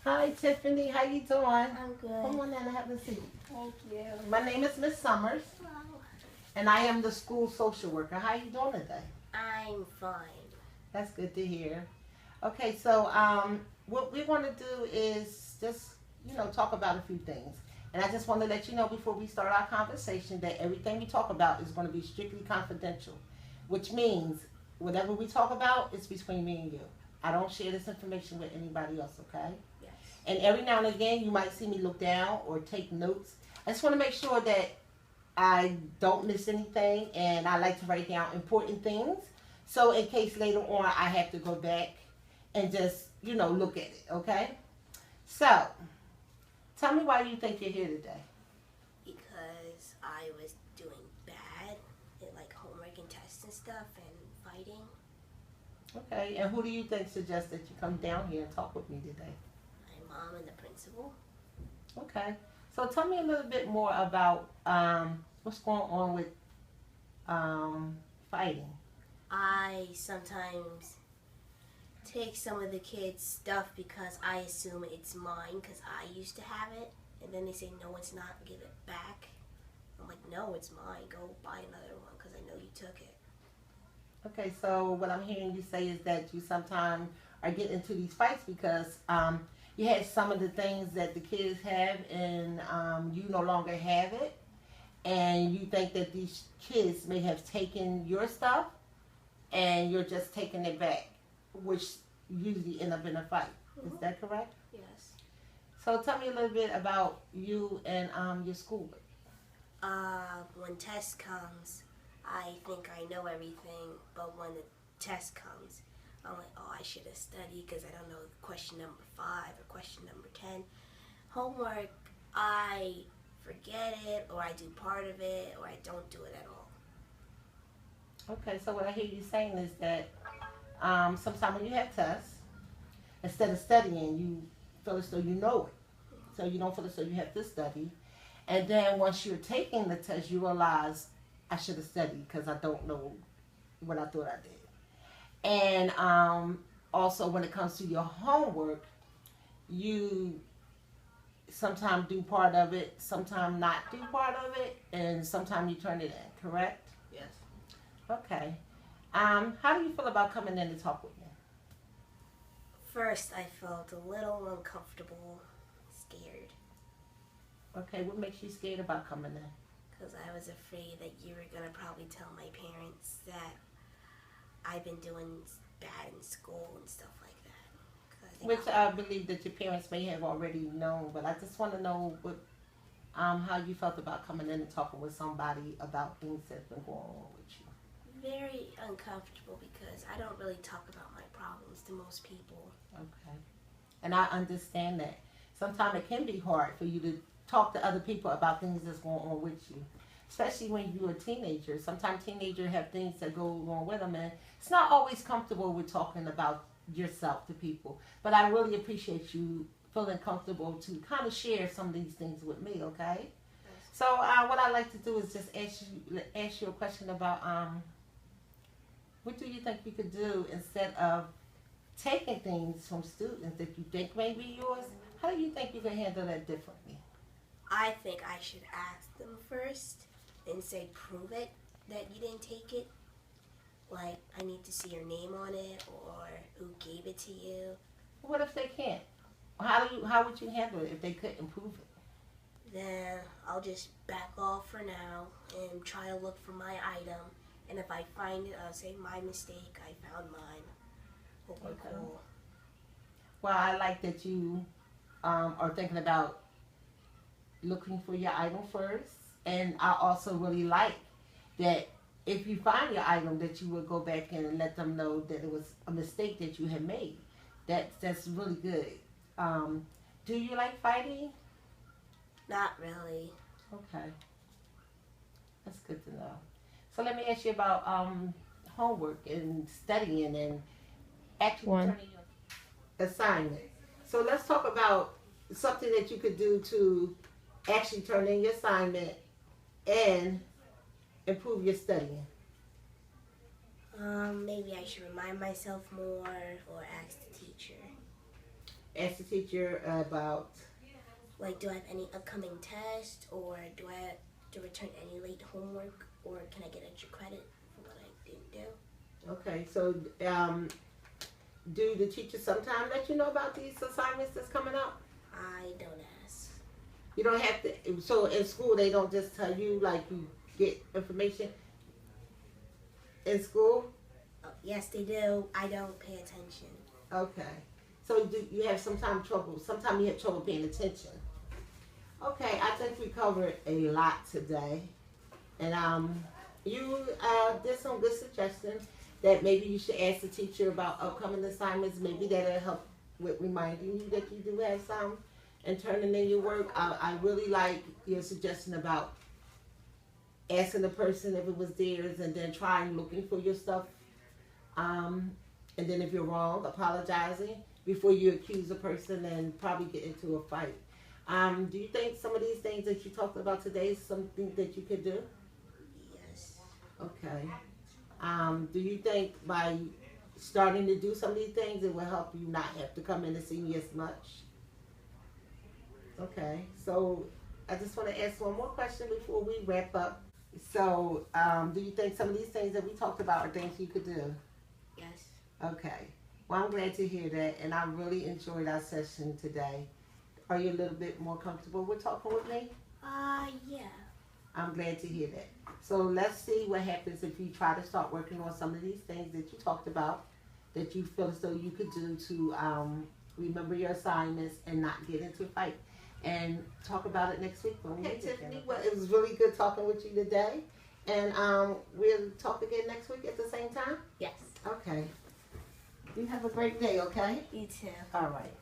Hi, Tiffany. How you doing? I'm good. Come on in and have a seat. Thank you. My name is Miss Summers, Wow. and I am the school social worker. How you doing today? I'm fine. That's good to hear. Okay, so what we want to do is just talk about a few things, and I just want to let you know before we start our conversation that everything we talk about is going to be strictly confidential, which means whatever we talk about is between me and you. I don't share this information with anybody else. Okay? Yes. And every now and again, you might see me look down or take notes. I just want to make sure that I don't miss anything, and I like to write down important things. So in case later on I have to go back and just, look at it, okay? So, tell me why you think you're here today. Because I was doing bad in like homework and tests and stuff and fighting. Okay, and who do you think suggests that you come down here and talk with me today? My mom and the principal. Okay, so tell me a little bit more about what's going on with fighting. I sometimes take some of the kids' stuff because I assume it's mine because I used to have it. And then they say, no, it's not, give it back. I'm like, no, it's mine. Go buy another one because I know you took it. Okay, so what I'm hearing you say is that you sometimes are getting into these fights because you had some of the things that the kids have and you no longer have it. And you think that these kids may have taken your stuff and you're just taking it back, which usually end up in a fight. Is that correct? Yes. So tell me a little bit about you and your school. When test comes, I think I know everything, but when the test comes, I'm like, oh, I should have studied because I don't know question number 5 or question number 10. Homework, I forget it, or I do part of it, or I don't do it at all. Okay, so what I hear you saying is that sometimes when you have tests, instead of studying, you feel as though you know it. So you don't feel as though you have to study. And then once you're taking the test, you realize I should have studied because I don't know what I thought I did. And also, when it comes to your homework, you sometimes do part of it, sometimes not do part of it, and sometimes you turn it in, correct? Yes. Okay. How do you feel about coming in to talk with me? First, I felt a little uncomfortable, scared, Okay, what makes you scared about coming in? because I was afraid that you were going to probably tell my parents that I've been doing bad in school and stuff like that. Which I believe that your parents may have already known, but I just want to know how you felt about coming in and talking with somebody about things that's been going on with you. Very uncomfortable because I don't really talk about my problems to most people. Okay. And I understand that. Sometimes it can be hard for you to talk to other people about things that's going on with you, especially when you're a teenager. Sometimes teenagers have things that go on with them, and it's not always comfortable with talking about yourself to people. But I really appreciate you feeling comfortable to kind of share some of these things with me, okay? So what I like to do is just ask you a question about what do you think you could do instead of taking things from students that you think may be yours? How do you think you can handle that differently? I think I should ask them first and say, prove it that you didn't take it. Like, I need to see your name on it or who gave it to you. What if they can't? How would you handle it if they couldn't prove it? Then I'll just back off for now and try to look for my item. And if I find it, I'll say, my mistake, I found mine. Okay, cool. Well, I like that you are thinking about looking for your item first. And I also really like that if you find your item that you would go back and let them know that it was a mistake that you had made. That's really good. Do you like fighting? Not really. Okay. That's good to know. So let me ask you about homework and studying and actually turning your assignment. So let's talk about something that you could do to actually turn in your assignment and improve your studying. Maybe I should remind myself more or ask the teacher. ask the teacher about? Like, do I have any upcoming tests, or do I have to return any late homework, or can I get extra credit for what I didn't do? Okay, so do the teachers sometimes let you know about these assignments that's coming up? I don't ask. You don't have to. So in school, they don't just tell you, like, you get information in school? Oh, yes, they do. I don't pay attention. Okay. So do you have sometimes you have trouble paying attention. Okay, I think we covered a lot today. And you did some good suggestions that maybe you should ask the teacher about upcoming assignments. Maybe that'll help with reminding you that you do have some and turning in your work. I really like your suggestion about asking the person if it was theirs and then trying looking for your stuff. And then if you're wrong, apologizing before you accuse a person and probably get into a fight. Do you think some of these things that you talked about today is something that you could do? Yes. Okay. Do you think by starting to do some of these things, it will help you not have to come in and see me as much? Okay. So I just want to ask one more question before we wrap up. So do you think some of these things that we talked about are things you could do? Yes. Okay. Well, I'm glad to hear that, and I really enjoyed our session today. Are you a little bit more comfortable with talking with me? Yeah. I'm glad to hear that. So let's see what happens if you try to start working on some of these things that you talked about, that you feel as though you could do to remember your assignments and not get into a fight. And talk about it next week. Okay, Tiffany, well, it was really good talking with you today. And we'll talk again next week at the same time? Yes. Okay. You have a great day, okay? You too. All right.